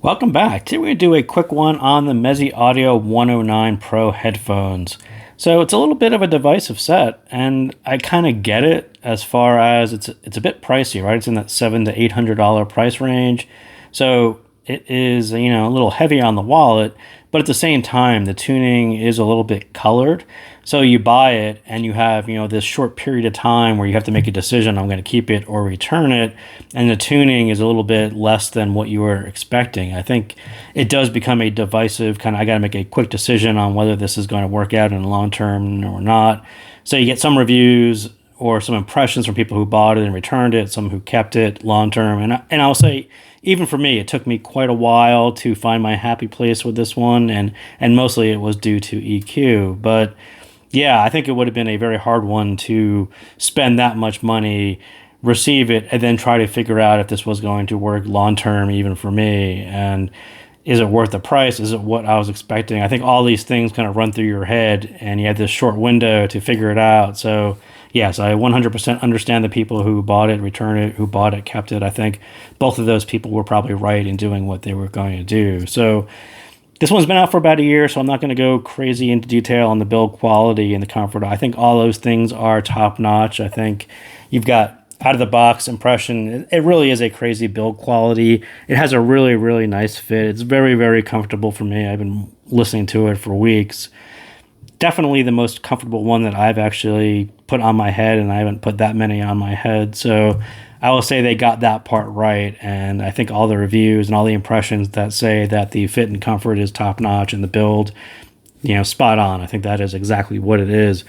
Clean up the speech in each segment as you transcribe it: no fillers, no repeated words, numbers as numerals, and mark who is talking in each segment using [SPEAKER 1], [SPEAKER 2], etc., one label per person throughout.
[SPEAKER 1] Welcome back. Today we're going to do a quick one on the Meze Audio 109 Pro headphones. So it's a little bit of a divisive set, and I kind of get it as far as it's a bit pricey, right? It's in that $700 to $800 price range. So it is, a little heavy on the wallet, but at the same time, the tuning is a little bit colored. So you buy it and you have, this short period of time where you have to make a decision, I'm going to keep it or return it. And the tuning is a little bit less than what you were expecting. I think it does become a divisive kind of, I got to make a quick decision on whether this is going to work out in the long term or not. So you get some reviews or some impressions from people who bought it and returned it, some who kept it long term. And I'll say, even for me, it took me quite a while to find my happy place with this one, and mostly it was due to EQ. But yeah, I think it would have been a very hard one to spend that much money, receive it, and then try to figure out if this was going to work long term, even for me. And is it worth the price? Is it what I was expecting? I think all these things kind of run through your head, and you have this short window to figure it out. So yes, I 100% understand the people who bought it, returned it, who bought it, kept it. I think both of those people were probably right in doing what they were going to do. So this one's been out for about a year, so I'm not going to go crazy into detail on the build quality and the comfort. I think all those things are top notch. I think you've got out of the box impression. It really is a crazy build quality. It has a really, really nice fit. It's very, very comfortable for me. I've been listening to it for weeks. Definitely the most comfortable one that I've actually put on my head, and I haven't put that many on my head. So I will say they got that part right, and I think all the reviews and all the impressions that say that the fit and comfort is top notch and the build, spot on. I think that is exactly what it is.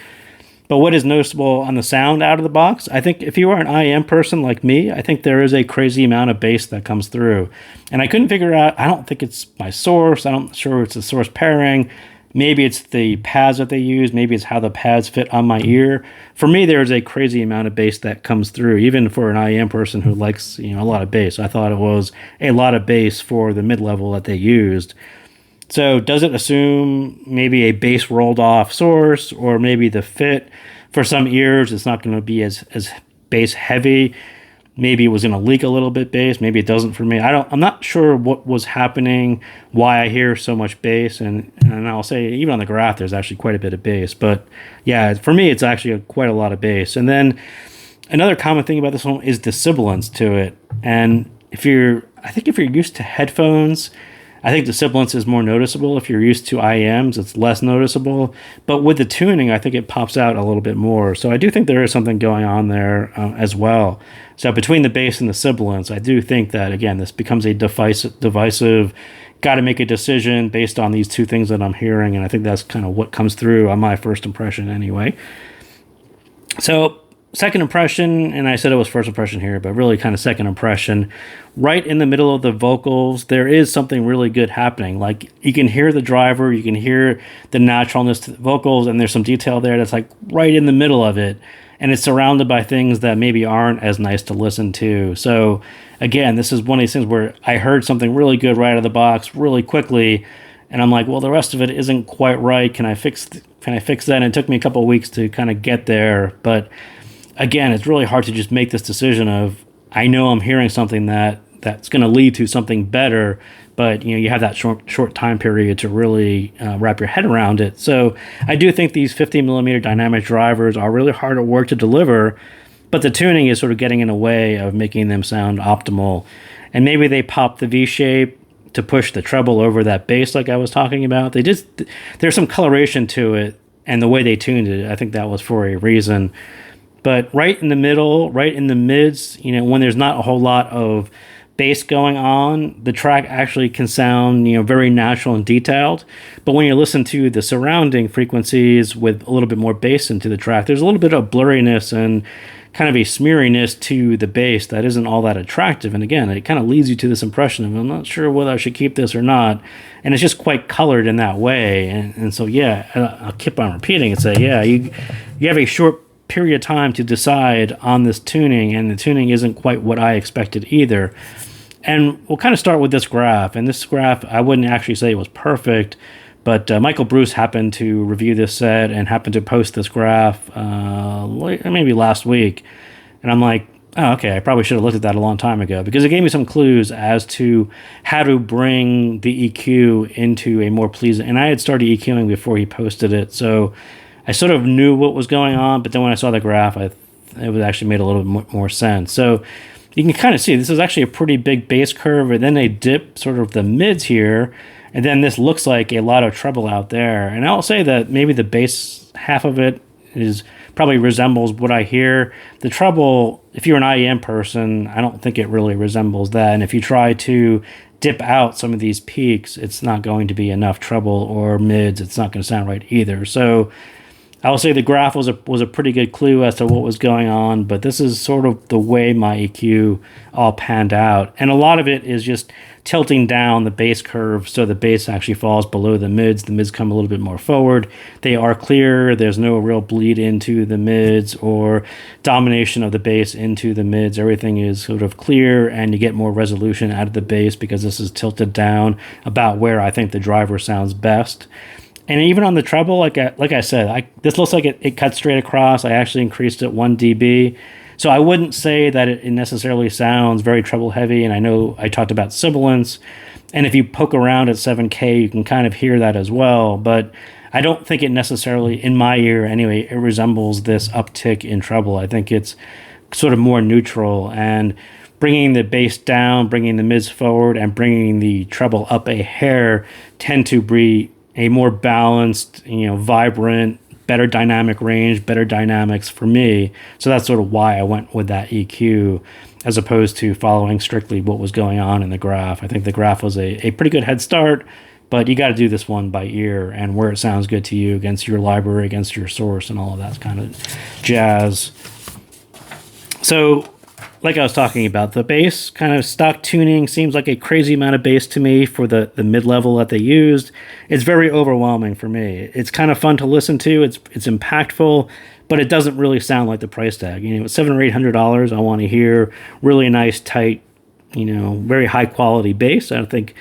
[SPEAKER 1] But what is noticeable on the sound out of the box, I think if you are an IM person like me, I think there is a crazy amount of bass that comes through. And I couldn't figure out, I don't think it's my source. I'm not sure it's the source pairing. Maybe it's the pads that they use. Maybe it's how the pads fit on my ear. For me, there's a crazy amount of bass that comes through, even for an IM person who likes, a lot of bass. I thought it was a lot of bass for the mid-level that they used. So does it assume maybe a bass rolled off source, or maybe the fit for some ears it's not going to be as bass heavy? Maybe it was going to leak a little bit bass. Maybe it doesn't for me. I'm not sure what was happening, why I hear so much bass. And I'll say even on the graph, there's actually quite a bit of bass. But yeah, for me, it's actually quite a lot of bass. And then another common thing about this one is the sibilance to it. And I think if you're used to headphones, I think the sibilance is more noticeable. If you're used to IEMs, it's less noticeable. But with the tuning, I think it pops out a little bit more. So I do think there is something going on there as well. So between the bass and the sibilance, I do think that, again, this becomes a divisive, got to make a decision based on these two things that I'm hearing. And I think that's kind of what comes through on my first impression anyway. So second impression, and I said it was first impression here, but really kind of second impression, right in the middle of the vocals, there is something really good happening. Like, you can hear the driver, you can hear the naturalness to the vocals, and there's some detail there that's like right in the middle of it. And it's surrounded by things that maybe aren't as nice to listen to. So again, this is one of these things where I heard something really good right out of the box really quickly, and I'm like, well, the rest of it isn't quite right. Can I fix that? And it took me a couple of weeks to kind of get there. But again, it's really hard to just make this decision of, I know I'm hearing something that's going to lead to something better, but you have that short time period to really wrap your head around it. So I do think these 50 millimeter dynamic drivers are really hard at work to deliver, but the tuning is sort of getting in the way of making them sound optimal. And maybe they pop the V shape to push the treble over that bass like I was talking about. There's some coloration to it, and the way they tuned it, I think that was for a reason. But right in the middle, right in the mids, when there's not a whole lot of bass going on, the track actually can sound, very natural and detailed. But when you listen to the surrounding frequencies with a little bit more bass into the track, there's a little bit of blurriness and kind of a smeariness to the bass that isn't all that attractive. And again, it kind of leads you to this impression of, I'm not sure whether I should keep this or not. And it's just quite colored in that way. And so, yeah, I'll keep on repeating and say, yeah, you have a short period of time to decide on this tuning, and the tuning isn't quite what I expected either. And we'll kind of start with this graph. And this graph, I wouldn't actually say it was perfect, but Michael Bruce happened to review this set and happened to post this graph maybe last week. And I'm like, Oh, okay. I probably should have looked at that a long time ago because it gave me some clues as to how to bring the EQ into a more pleasing. And I had started EQing before he posted it, so I sort of knew what was going on. But then when I saw the graph, it was actually made a little bit more sense. So you can kind of see this is actually a pretty big bass curve, and then they dip sort of the mids here, and then this looks like a lot of treble out there. And I'll say that maybe the bass half of it is probably resembles what I hear. The treble, if you're an IEM person, I don't think it really resembles that. And if you try to dip out some of these peaks, it's not going to be enough treble, or mids. It's not going to sound right either. So I will say the graph was a pretty good clue as to what was going on, but this is sort of the way my EQ all panned out. And a lot of it is just tilting down the bass curve so the bass actually falls below the mids. The mids come a little bit more forward. They are clear. There's no real bleed into the mids or domination of the bass into the mids. Everything is sort of clear, and you get more resolution out of the bass because this is tilted down about where I think the driver sounds best. And even on the treble, like I said, this looks like it cuts straight across. I actually increased it 1 dB. So I wouldn't say that it necessarily sounds very treble heavy. And I know I talked about sibilance. And if you poke around at 7K, you can kind of hear that as well. But I don't think it necessarily, in my ear anyway, it resembles this uptick in treble. I think it's sort of more neutral. And bringing the bass down, bringing the mids forward, and bringing the treble up a hair tend to be a more balanced, vibrant, better dynamic range, better dynamics for me. So that's sort of why I went with that EQ as opposed to following strictly what was going on in the graph. I think the graph was a pretty good head start, but you got to do this one by ear and where it sounds good to you against your library, against your source, and all of that kind of jazz. So like I was talking about, the bass kind of stock tuning seems like a crazy amount of bass to me for the mid-level that they used. It's very overwhelming for me. It's kind of fun to listen to. It's impactful, but it doesn't really sound like the price tag. At $700 or $800, I want to hear really nice, tight, very high quality bass. I don't think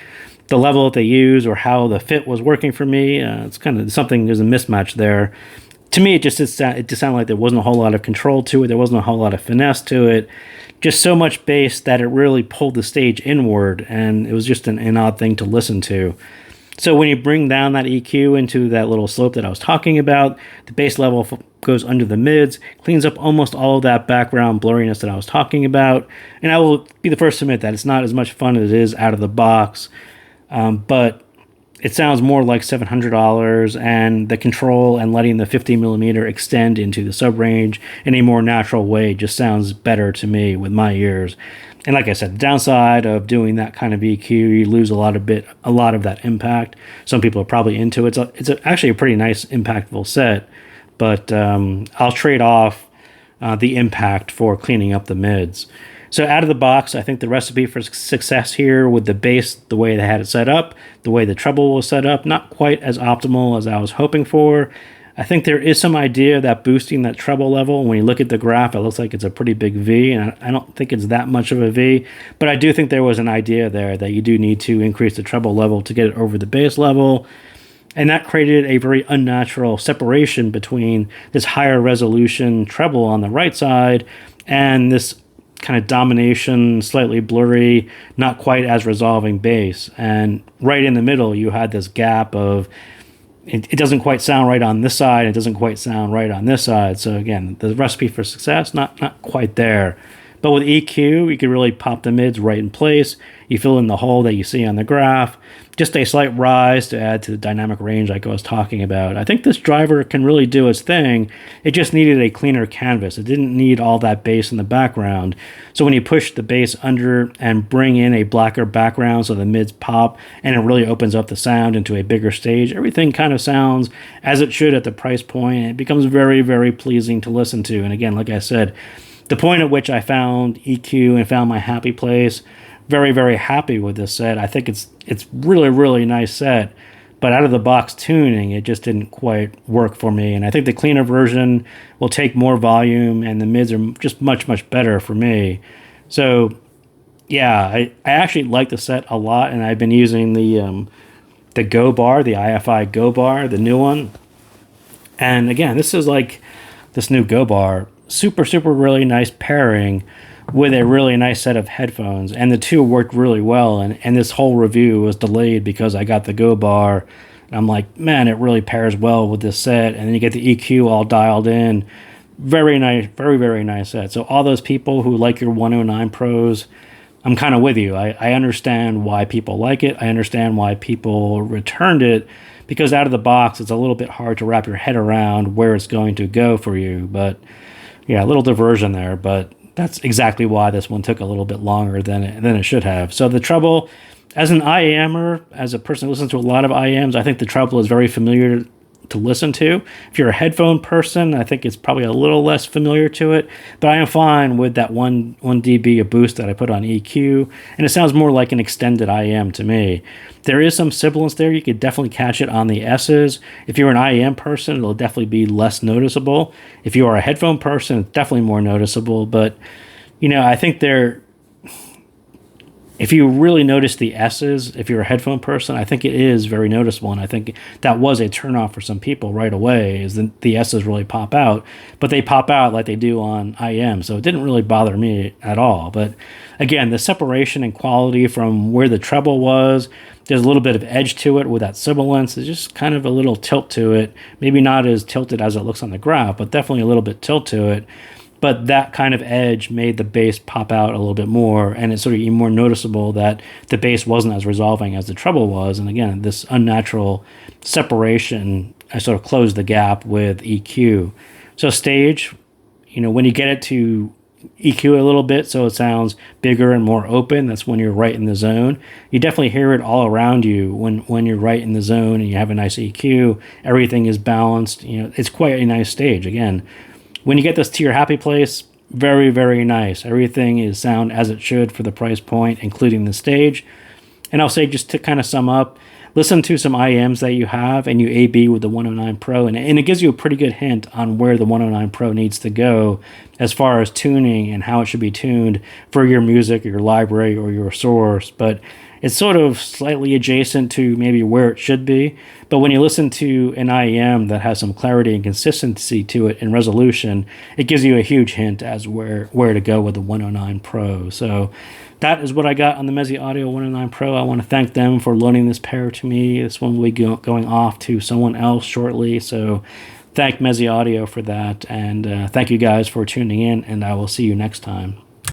[SPEAKER 1] the level that they use or how the fit was working for me, it's kind of something, there's a mismatch there. To me, it just sounded like there wasn't a whole lot of control to it. There wasn't a whole lot of finesse to it. Just so much bass that it really pulled the stage inward, and it was just an odd thing to listen to. So when you bring down that EQ into that little slope that I was talking about, the bass level goes under the mids, cleans up almost all of that background blurriness that I was talking about. And I will be the first to admit that it's not as much fun as it is out of the box, but it sounds more like $700, and the control and letting the 50 millimeter extend into the sub range in a more natural way just sounds better to me with my ears. And like I said, the downside of doing that kind of EQ, you lose a lot of that impact. Some people are probably into it. It's actually a pretty nice, impactful set, but I'll trade off the impact for cleaning up the mids. So out of the box, I think the recipe for success here with the bass, the way they had it set up, the way the treble was set up, not quite as optimal as I was hoping for. I think there is some idea that boosting that treble level, when you look at the graph, it looks like it's a pretty big V, and I don't think it's that much of a V, but I do think there was an idea there that you do need to increase the treble level to get it over the bass level. And that created a very unnatural separation between this higher resolution treble on the right side and this kind of domination, slightly blurry, not quite as resolving bass. And right in the middle, you had this gap of it doesn't quite sound right on this side, it doesn't quite sound right on this side. So again, the recipe for success, not quite there. But with EQ, you can really pop the mids right in place. You fill in the hole that you see on the graph. Just a slight rise to add to the dynamic range like I was talking about. I think this driver can really do its thing. It just needed a cleaner canvas. It didn't need all that bass in the background. So when you push the bass under and bring in a blacker background so the mids pop and it really opens up the sound into a bigger stage, everything kind of sounds as it should at the price point. It becomes very, very pleasing to listen to. And again, like I said, the point at which I found EQ and found my happy place, very, very happy with this set. I think it's really, really nice set, but out of the box tuning, it just didn't quite work for me. And I think the cleaner version will take more volume, and the mids are just much, much better for me. So yeah, I actually like the set a lot, and I've been using the Go bar, the IFI Go bar, the new one. And again, this is like this new Go bar, super, super really nice pairing with a really nice set of headphones, and the two worked really well. And this whole review was delayed because I got the Go Bar. And I'm like, man, it really pairs well with this set. And then you get the EQ all dialed in. Very nice, very, very nice set. So all those people who like your 109 Pros, I'm kind of with you. I understand why people like it. I understand why people returned it, because out of the box, it's a little bit hard to wrap your head around where it's going to go for you. But yeah, a little diversion there, but that's exactly why this one took a little bit longer than it should have. So the treble, as an IAMer, as a person who listens to a lot of IAMs, I think the treble is very familiar to listen to. If you're a headphone person, I think it's probably a little less familiar to it, but I am fine with that 1 dB of boost that I put on EQ, and it sounds more like an extended IM to me. There is some sibilance there. You could definitely catch it on the S's. If you're an IM person, it'll definitely be less noticeable. If you are a headphone person, it's definitely more noticeable, but I think if you really notice the S's, if you're a headphone person, I think it is very noticeable. And I think that was a turnoff for some people right away, is the S's really pop out. But they pop out like they do on IM. So it didn't really bother me at all. But again, the separation and quality from where the treble was, there's a little bit of edge to it with that sibilance. There's just kind of a little tilt to it. Maybe not as tilted as it looks on the graph, but definitely a little bit tilt to it. But that kind of edge made the bass pop out a little bit more, and it's sort of even more noticeable that the bass wasn't as resolving as the treble was. And again, this unnatural separation, I sort of closed the gap with EQ. So stage, when you get it to EQ a little bit so it sounds bigger and more open, that's when you're right in the zone. You definitely hear it all around you when you're right in the zone and you have a nice EQ. Everything is balanced. It's quite a nice stage. Again, when you get this to your happy place, very, very nice. Everything is sound as it should for the price point, including the stage. And I'll say, just to kind of sum up, listen to some IMs that you have and you A/B with the 109 Pro, and it gives you a pretty good hint on where the 109 Pro needs to go as far as tuning and how it should be tuned for your music or your library or your source. But it's sort of slightly adjacent to maybe where it should be. But when you listen to an IEM that has some clarity and consistency to it in resolution, it gives you a huge hint as where to go with the 109 Pro. So that is what I got on the Meze Audio 109 Pro. I want to thank them for loaning this pair to me. This one will be going off to someone else shortly. So thank Meze Audio for that. And thank you guys for tuning in, and I will see you next time.